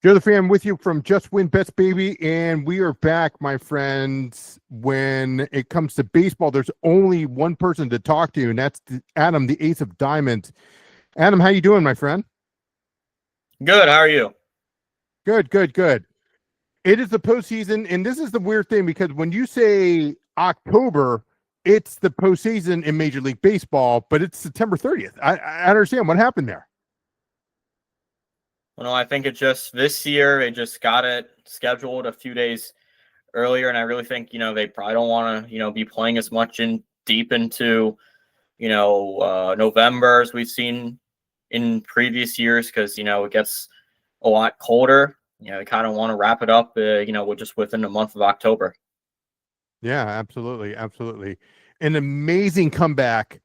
Joe the Fan with you from Just Win Bets, baby, and we are back, my friends. When it comes to baseball, there's only one person to talk to, and that's Adam, the Ace of Diamonds. Adam, how you doing, my friend? Good. How are you? Good. It is the postseason, and this is the weird thing because when you say October, it's the postseason in Major League Baseball, but it's September 30th. I understand what happened there. Well, I think it just this year they just got it scheduled a few days earlier, and I really think they probably don't want to be playing as much deep into November as we've seen in previous years because it gets a lot colder. They kind of want to wrap it up just within the month of October. Yeah, absolutely. An amazing comeback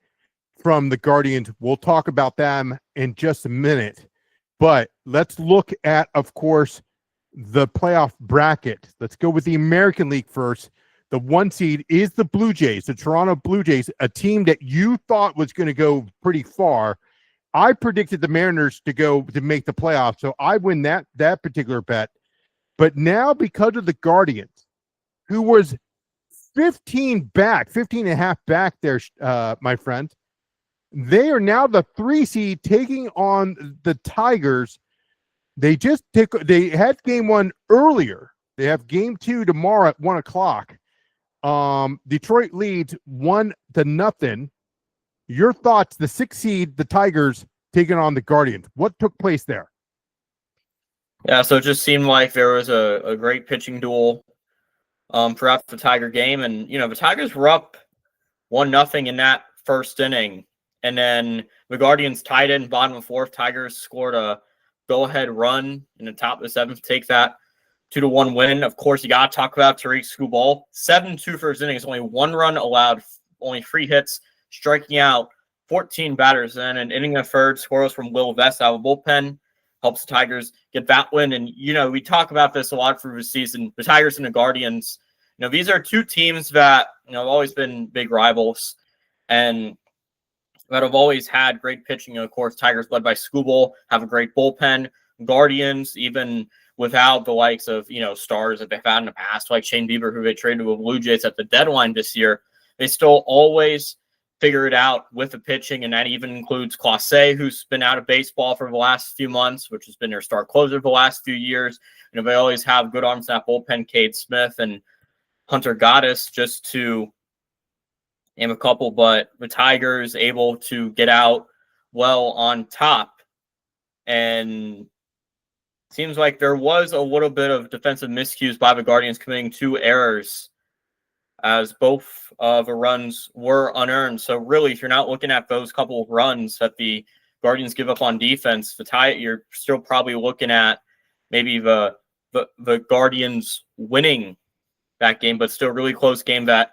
from the Guardians. We'll talk about them in just a minute. But let's look at, of course, the playoff bracket. Let's go with the American League first. The 1 seed is the Blue Jays, the Toronto Blue Jays, a team that you thought was going to go pretty far. I predicted the Mariners to make the playoffs, so I win that particular bet. But now because of the Guardians, who was 15 and a half back there, my friend, they are now the 3 seed taking on the Tigers. They had game 1 earlier. They have game 2 tomorrow at 1:00. Detroit leads 1-0. Your thoughts, the 6 seed, the Tigers taking on the Guardians. What took place there? Yeah, so it just seemed like there was a great pitching duel throughout the Tiger game. And, the Tigers were up 1-0 in that first inning. And then the Guardians tied in bottom of 4th. Tigers scored a go-ahead run in the top of the 7th to take that 2-1 win. Of course, you got to talk about Tariq Skubal. 7-2 first innings, only 1 run allowed, only 3 hits, striking out 14 batters. Then an inning of third, scoreless from Will Vest out of the bullpen, helps the Tigers get that win. And, we talk about this a lot through the season. The Tigers and the Guardians, these are 2 teams that, have always been big rivals and that have always had great pitching. Of course, Tigers led by Skubal have a great bullpen. Guardians, even without the likes of, stars that they've had in the past, like Shane Bieber, who they traded with Blue Jays at the deadline this year, they still always figure it out with the pitching, and that even includes Clase, who's been out of baseball for the last few months, which has been their star closer the last few years. They always have good arms in that bullpen, Cade Smith and Hunter Gaddis, just to name a couple, but the Tigers able to get out well on top. And seems like there was a little bit of defensive miscues by the Guardians, committing 2 errors as both of the runs were unearned. So really, if you're not looking at those couple of runs that the Guardians give up on defense, you're still probably looking at maybe the Guardians winning that game, but still a really close game that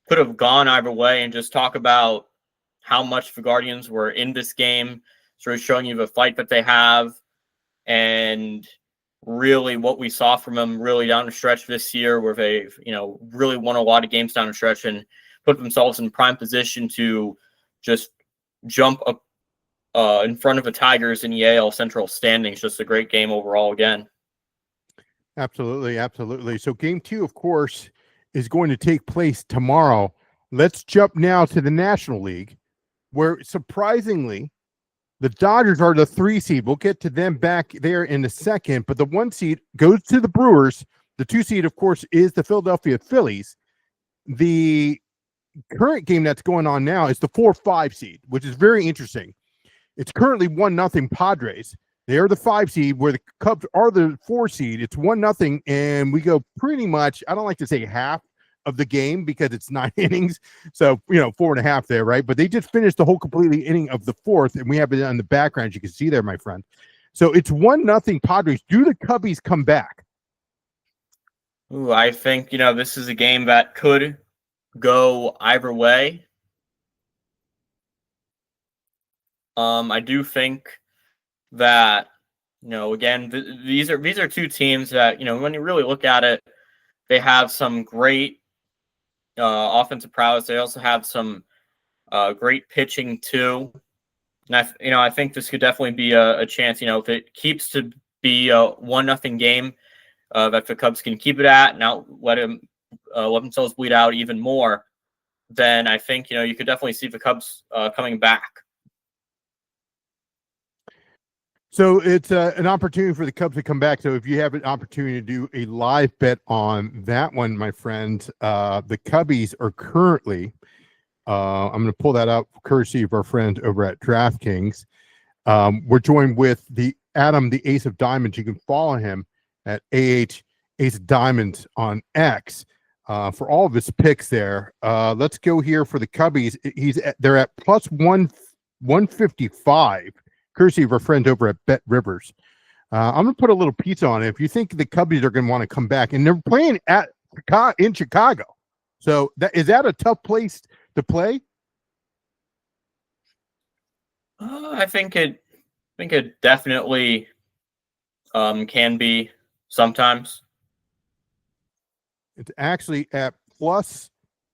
could have gone either way. And just talk about how much the Guardians were in this game, sort of showing you the fight that they have and really what we saw from them really down the stretch this year, where they've, really won a lot of games down the stretch and put themselves in prime position to just jump up in front of the Tigers in the AL Central standings. Just a great game overall again. Absolutely. So game 2, of course, is going to take place tomorrow. Let's jump now to the National League, where surprisingly, the Dodgers are the 3 seed. We'll get to them back there in a second, but the 1 seed goes to the Brewers. The 2 seed, of course, is the Philadelphia Phillies. The current game that's going on now is the 4-5 seed, which is very interesting. It's currently 1-0 Padres. They are the 5 seed, where the Cubs are the 4 seed. It's 1-0, and we go pretty much, I don't like to say half of the game because it's 9 innings. So, 4.5 there, right? But they just finished the whole completely inning of the 4th, and we have it on the background. You can see there, my friend. So it's 1-0 Padres. Do the Cubbies come back? Ooh, I think, this is a game that could go either way. I do think that, again, these are 2 teams that, when you really look at it, they have some great offensive prowess. They also have some great pitching too. And I think this could definitely be a chance, if it keeps to be a 1-0 game that the Cubs can keep it at, now let themselves bleed out even more, then I think, you could definitely see the Cubs coming back. So it's an opportunity for the Cubs to come back. So if you have an opportunity to do a live bet on that one, my friend, the Cubbies are currently, I'm going to pull that up courtesy of our friend over at DraftKings. We're joined with the Adam, the Ace of Diamonds. You can follow him at Ace of Diamonds on X for all of his picks there. Let's go here for the Cubbies. They're at plus 155. Courtesy of our friend over at Bet Rivers. I'm going to put a little pizza on it. If you think the Cubbies are going to want to come back, and they're playing in Chicago, so is that a tough place to play? I think it definitely can be sometimes. It's actually at plus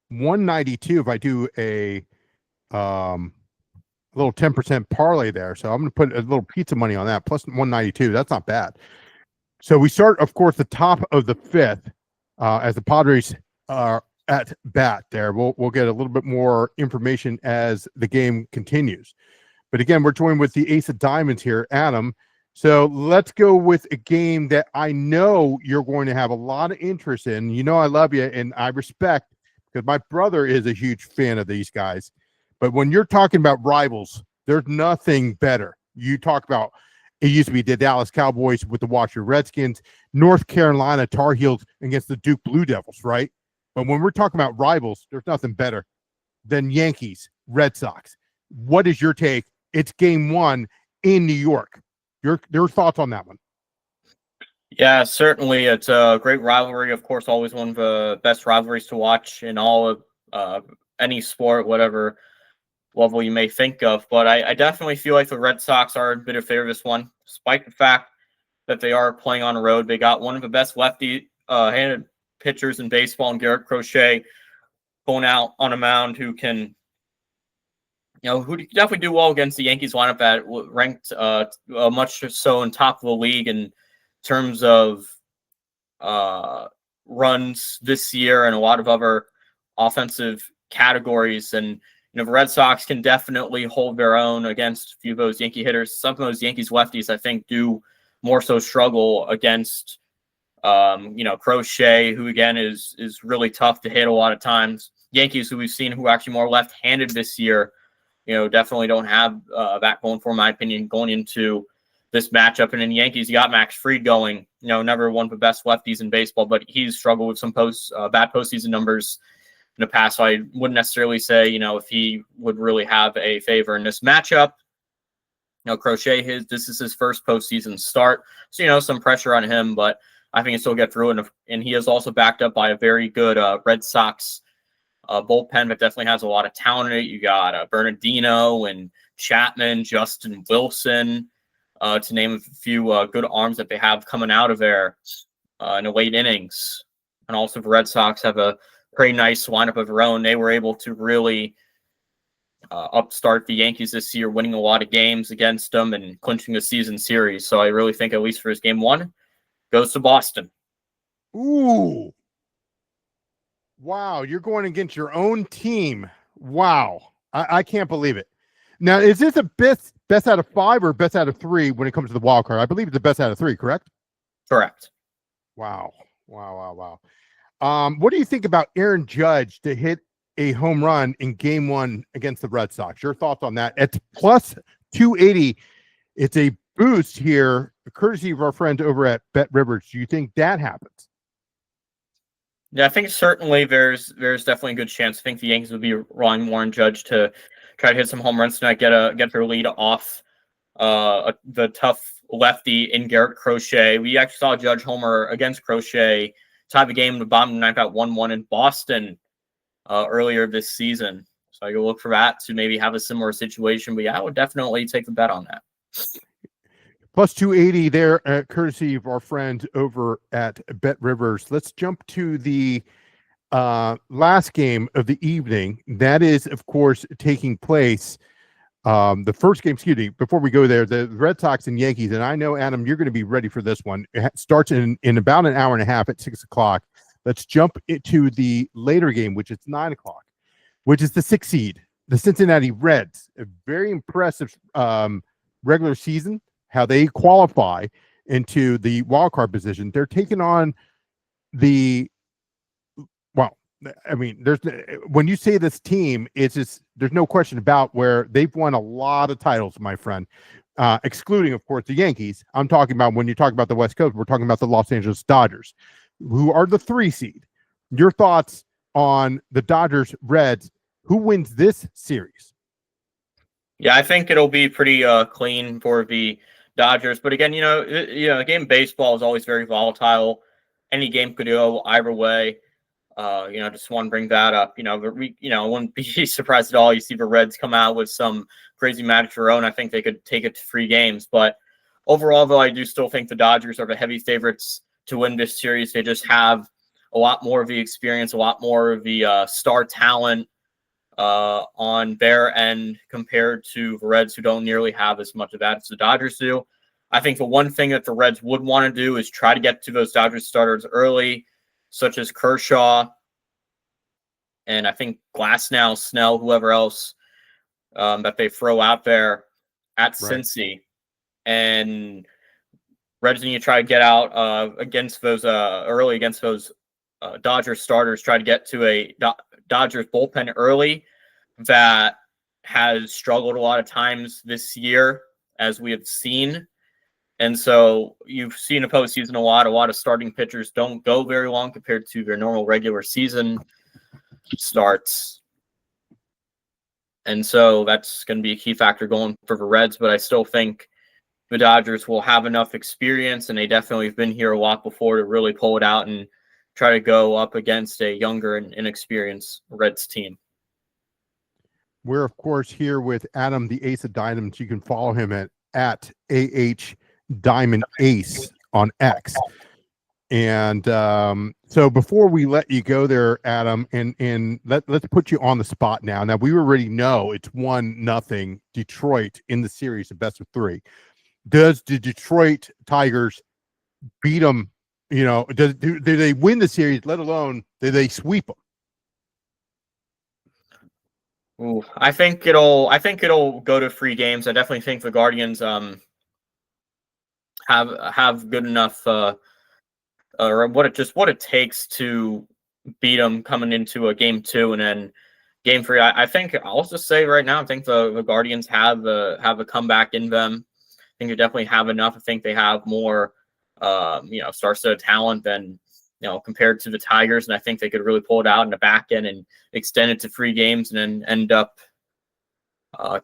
192 if I do a little 10% parlay there. So I'm going to put a little pizza money on that. Plus 192. That's not bad. So we start, of course, the top of the fifth as the Padres are at bat there. We'll get a little bit more information as the game continues. But again, we're joined with the Ace of Diamonds here, Adam. So let's go with a game that I know you're going to have a lot of interest in. You know I love you and I respect, because my brother is a huge fan of these guys. But when you're talking about rivals, there's nothing better. You talk about, it used to be the Dallas Cowboys with the Washington Redskins, North Carolina Tar Heels against the Duke Blue Devils, right? But when we're talking about rivals, there's nothing better than Yankees, Red Sox. What is your take? It's game one in New York. Your thoughts on that one? Yeah, certainly. It's a great rivalry. Of course, always one of the best rivalries to watch in all of any sport, whatever level you may think of. But I definitely feel like the Red Sox are a bit of favor this one, despite the fact that they are playing on the road. They got one of the best lefty-handed pitchers in baseball, in Garrett Crochet, going out on a mound who can, who definitely do well against the Yankees lineup that ranked much so in top of the league in terms of runs this year and a lot of other offensive categories. And the Red Sox can definitely hold their own against a few of those Yankee hitters. Some of those Yankees lefties, I think, do more so struggle against, Crochet, who again is really tough to hit a lot of times. Yankees, who we've seen who are actually more left-handed this year, definitely don't have that going for, in my opinion, going into this matchup. And in the Yankees, you got Max Fried going, never one of the best lefties in baseball, but he's struggled with some bad postseason numbers in the past. So I wouldn't necessarily say, if he would really have a favor in this matchup. Crochet, this is his first postseason start. So, some pressure on him, but I think he'll still get through it. And he is also backed up by a very good Red Sox bullpen that definitely has a lot of talent in it. You got Bernardino and Chapman, Justin Wilson, to name a few good arms that they have coming out of there in the late innings. And also the Red Sox have a pretty nice lineup of their own. They were able to really upstart the Yankees this year, winning a lot of games against them and clinching the season series. So I really think, at least for his game one, goes to Boston. Ooh. Wow, you're going against your own team. Wow. I can't believe it. Now, is this a best out of 5 or best out of 3 when it comes to the wild card? I believe it's the best out of 3, correct? Correct. Wow. What do you think about Aaron Judge to hit a home run in game one against the Red Sox? Your thoughts on that? It's plus 280. It's a boost here, courtesy of our friend over at Bet Rivers. Do you think that happens? Yeah, I think certainly there's definitely a good chance. I think the Yankees would be relying more on Judge to try to hit some home runs tonight, get their lead off the tough lefty in Garrett Crochet. We actually saw Judge homer against Crochet, tie the game in the bottom of the ninth at 1-1 in Boston earlier this season. So I go look for that to maybe have a similar situation. But yeah, I would definitely take the bet on that. Plus 280 there, courtesy of our friend over at Bet Rivers. Let's jump to the last game of the evening. That is, of course, taking place The first game, excuse me, before we go there, the Red Sox and Yankees, and I know, Adam, you're going to be ready for this one. It starts in about an hour and a half at 6 o'clock. Let's jump into the later game, which is 9 o'clock, which is the 6th seed, the Cincinnati Reds. A very impressive regular season, how they qualify into the wild card position. They're taking on there's when you say this team, it's just there's no question about where they've won a lot of titles, my friend, excluding, of course, the Yankees. I'm talking about when you talk about the West Coast, we're talking about the Los Angeles Dodgers, who are the 3 seed. Your thoughts on the Dodgers Reds? Who wins this series? Yeah, I think it'll be pretty clean for the Dodgers. But again, the game of baseball is always very volatile. Any game could go either way. Just want to bring that up. I wouldn't be surprised at all. You see the Reds come out with some crazy magic of their own. I think they could take it to 3 games. But overall, though, I do still think the Dodgers are the heavy favorites to win this series. They just have a lot more of the experience, a lot more of the star talent on their end compared to the Reds, who don't nearly have as much of that as the Dodgers do. I think the one thing that the Reds would want to do is try to get to those Dodgers starters early, such as Kershaw, and I think Glasnow, Snell, whoever else that they throw out there at Cincy. And Reds need to try to get out against those early against those Dodgers starters, try to get to a Dodgers bullpen early that has struggled a lot of times this year, as we have seen. And so you've seen a postseason a lot of starting pitchers don't go very long compared to their normal regular season starts. And so that's going to be a key factor going for the Reds. But I still think the Dodgers will have enough experience, and they definitely have been here a lot before, to really pull it out and try to go up against a younger and inexperienced Reds team. We're, of course, here with Adam, the Ace of Diamonds. You can follow him at AH Diamond Ace on X. And so before we let you go there, Adam, and let's put you on the spot now. Now, we already know it's 1-0 Detroit in the series, the best of 3. Does the Detroit Tigers beat them? Do they win the series, let alone do they sweep them? Ooh, I think it'll go to 3 games. I definitely think the Guardians have good enough or what it takes to beat them coming into a game 2 and then game 3. I think I'll just say right now, I think the Guardians have a comeback in them. I think they definitely have enough. I think they have more star-studded talent than compared to the Tigers, and I think they could really pull it out in the back end and extend it to 3 games and then end up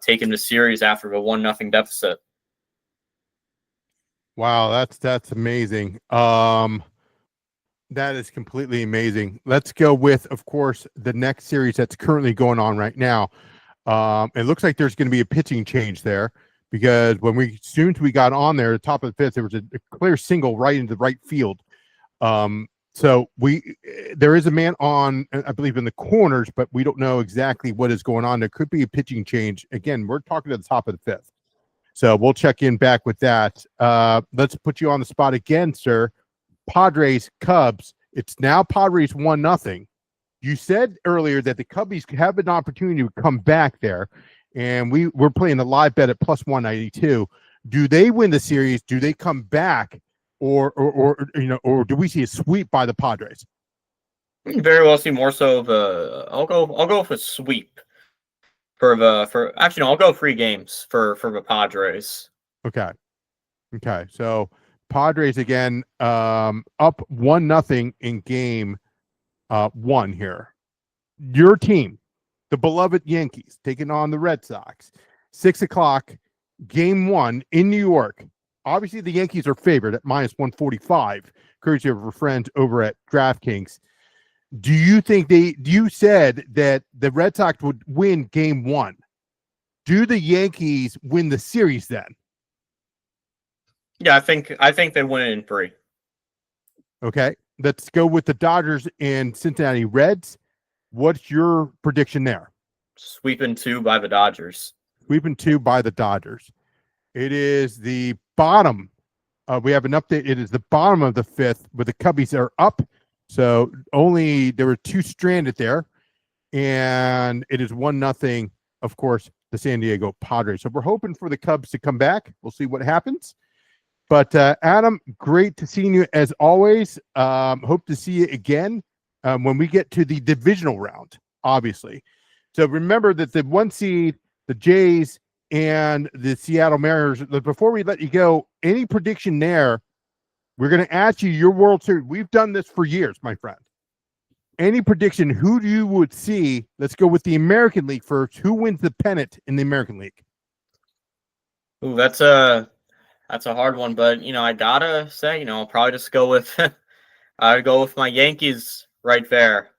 taking the series after a 1-0 deficit. Wow, that's amazing. That is completely amazing. Let's go with, of course, the next series that's currently going on right now. It looks like there's going to be a pitching change there, because as soon as we got on there, the top of the 5th, there was a clear single right into the right field. So there is a man on, I believe, in the corners, but we don't know exactly what is going on. There could be a pitching change. Again, we're talking to the top of the 5th. So we'll check in back with that. Let's put you on the spot again, sir. Padres, Cubs. It's now Padres 1-0. You said earlier that the Cubbies have an opportunity to come back there, and we're playing a live bet at plus 192. Do they win the series? Do they come back, or do we see a sweep by the Padres? Very well see more so of I'll go with a sweep I'll go 3 games for the Padres. Okay. So Padres again, up 1-0 in game 1 here. Your team, the beloved Yankees, taking on the Red Sox. 6 o'clock, game 1 in New York. Obviously, the Yankees are favored at minus 145, courtesy of our friends over at DraftKings. Do you think you said that the Red Sox would win game 1? Do the Yankees win the series then? Yeah, I think they win it in 3. Okay. Let's go with the Dodgers and Cincinnati Reds. What's your prediction there? Sweeping 2 by the Dodgers. sweeping 2 by the Dodgers. It is the bottom. We have an update. It is the bottom of the 5th where the Cubbies are up. So there were 2 stranded there. And it is 1-0, of course, the San Diego Padres. So we're hoping for the Cubs to come back. We'll see what happens. But Adam, great to see you as always. Hope to see you again when we get to the divisional round, obviously. So remember that the 1 seed, the Jays, and the Seattle Mariners, before we let you go, any prediction there, we're going to ask you your World Series. We've done this for years, my friend. Any prediction, who do you would see? Let's go with the American League first. Who wins the pennant in the American League? Ooh, that's a hard one, but I gotta say, I'll probably just go with I'd go with my Yankees right there.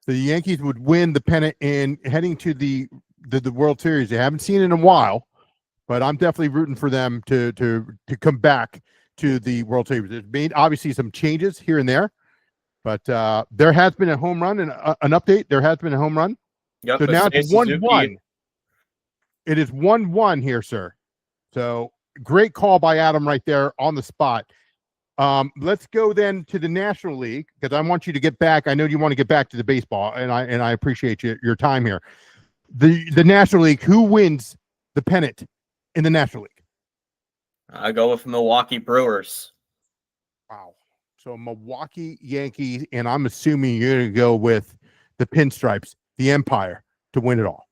The Yankees would win the pennant in heading to the World Series. They haven't seen it in a while, but I'm definitely rooting for them to come back to the World Series. There's been obviously some changes here and there, but there has been a home run and an update. There has been a home run. Yep. So now it's 1-1. It is 1-1 here, sir. So great call by Adam right there on the spot. Let's go then to the National League because I want you to get back. I know you want to get back to the baseball, and I appreciate your time here. The National League, who wins the pennant in the National League? I go with Milwaukee Brewers. Wow. So Milwaukee Yankees, and I'm assuming you're going to go with the Pinstripes, the Empire, to win it all.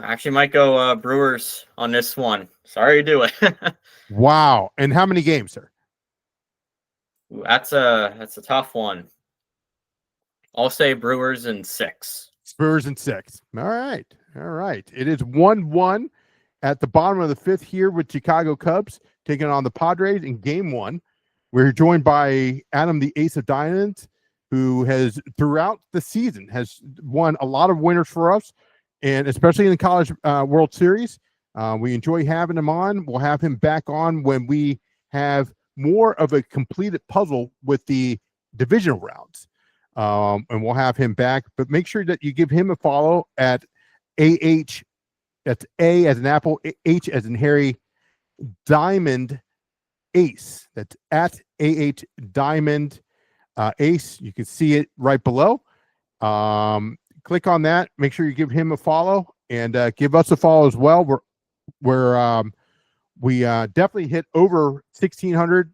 Actually, might go Brewers on this one. Sorry to do it. Wow. And how many games, sir? That's a tough one. I'll say Brewers in 6. Spurs in 6. All right. It is 1-1 at the bottom of the 5th here with Chicago Cubs taking on the Padres in Game 1. We're joined by Adam, the Ace of Diamonds, who has throughout the season has won a lot of winners for us, and especially in the College World Series. We enjoy having him on. We'll have him back on when we have more of a completed puzzle with the divisional rounds. And we'll have him back. But make sure that you give him a follow at AH. That's A as in Apple, H as in Harry, Diamond Ace. That's at AH Diamond Ace. You can see it right below. Click on that. Make sure you give him a follow and give us a follow as well. We definitely hit over 1,600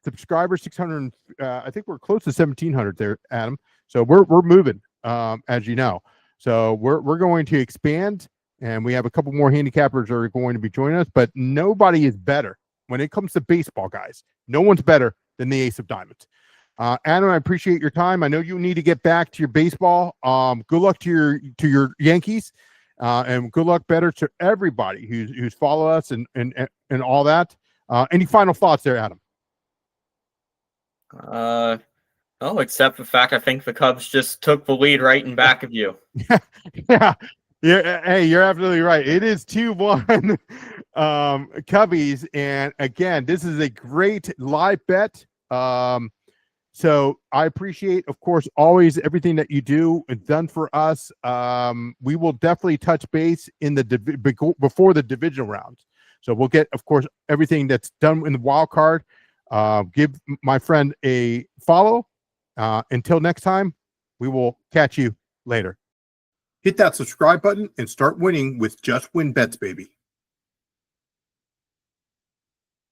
subscribers. 600. I think we're close to 1,700 there, Adam. So we're moving, as you know. So we're going to expand, and we have a couple more handicappers that are going to be joining us. But nobody is better when it comes to baseball, guys. No one's better than the Ace of Diamonds. Adam, I appreciate your time. I know you need to get back to your baseball. Good luck to your Yankees, and good luck better to everybody who's followed us and all that. Any final thoughts there, Adam? No, except the fact I think the Cubs just took the lead right in back of you. Yeah. Hey, you're absolutely right. It is 2-1 Cubbies, and again, this is a great live bet. So I appreciate, of course, always everything that you do and done for us. We will definitely touch base in before the divisional rounds. So we'll get, of course, everything that's done in the wild card. Give my friend a follow. Until next time, we will catch you later. Hit that subscribe button and start winning with Just Win Bets, baby.